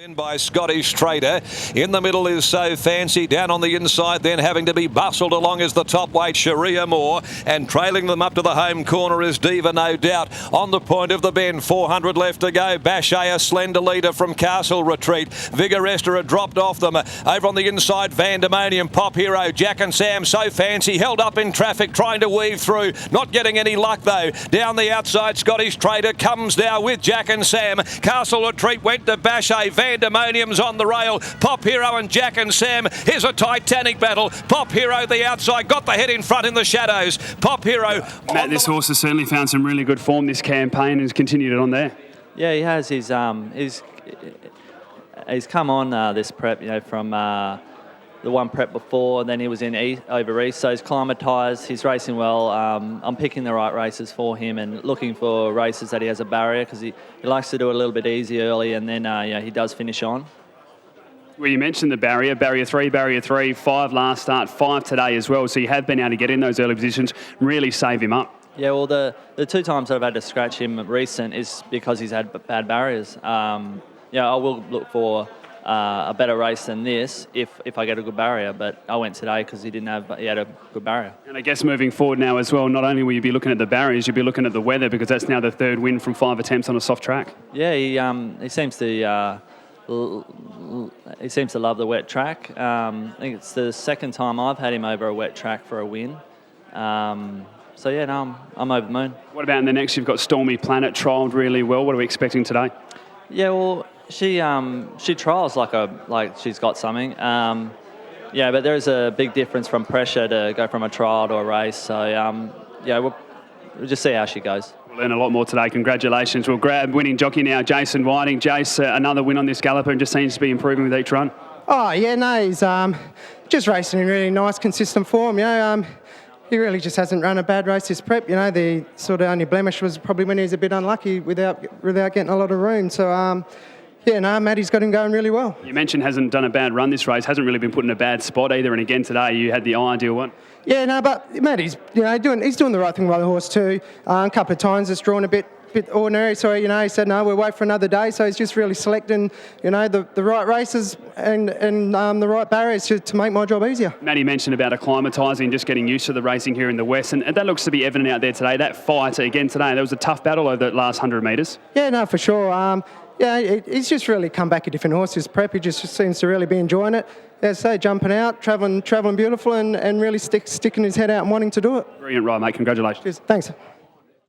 In by Scottish Trader. In the middle is So Fancy. Down on the inside then having to be bustled along is the top weight Sharia Moore, and trailing them up to the home corner is Diva No Doubt. On the point of the bend, 400 left to go. Bashay, a slender leader from Castle Retreat. Vigoresta had dropped off them. Over on the inside, Vandemonium, Pop Hero, Jack and Sam. So Fancy held up in traffic trying to weave through, not getting any luck though. Down the outside, Scottish Trader comes now with Jack and Sam. Castle Retreat went to Bashay. Vandemonium's on the rail. Pop Hero and Jack and Sam. Here's a titanic battle. Pop Hero the outside, got the head in front in the shadows. Pop Hero. Matt, this horse has certainly found some really good form this campaign and has continued it on there. Yeah, he has. He's come on this prep, from the one prep before. Then he was in over east, so he's climatised. He's racing well. I'm picking the right races for him and looking for races that he has a barrier, because he likes to do it a little bit easy early, and then he does finish on. Well, you mentioned the barrier 3, 5 last start, 5 today as well. So you have been able to get in those early positions, really save him up. Yeah, well, the 2 times that I've had to scratch him recent is because he's had bad barriers. I will look for a better race than this if I get a good barrier, but I went today because he had a good barrier. And I guess moving forward now as well, not only will you be looking at the barriers, you'll be looking at the weather, because that's now the 3rd win from 5 attempts on a soft track. Yeah, he seems to love the wet track. I think it's the 2nd time I've had him over a wet track for a win. I'm over the moon. What about in the next? You've got Stormy Planet, trialled really well. What are we expecting today? Yeah, well, she trials like she's got something. But there is a big difference from pressure to go from a trial to a race. So we'll just see how she goes. We'll learn a lot more today. Congratulations. We'll grab winning jockey now, Jason Whiting. Jace, another win on this galloper, and just seems to be improving with each run. Oh yeah, no, he's just racing in really nice, consistent form. He really just hasn't run a bad race this prep. The sort of only blemish was probably when he was a bit unlucky without getting a lot of room. So Matty's got him going really well. You mentioned hasn't done a bad run this race, hasn't really been put in a bad spot either, and again today you had the ideal one. Yeah, no, but Matty's doing the right thing by the horse too. A couple of times it's drawn a bit ordinary, so he said no, we'll wait for another day. So he's just really selecting the right races and the right barriers to make my job easier. Matty mentioned about acclimatising and just getting used to the racing here in the West, and that looks to be evident out there today. That fight again today, there was a tough battle over the last 100 metres. Yeah, no, for sure. He's just really come back a different horse this prep. He just seems to really be enjoying it. As I say, jumping out, travelling beautiful, and really sticking his head out and wanting to do it. Brilliant ride, mate. Congratulations. Cheers. Thanks.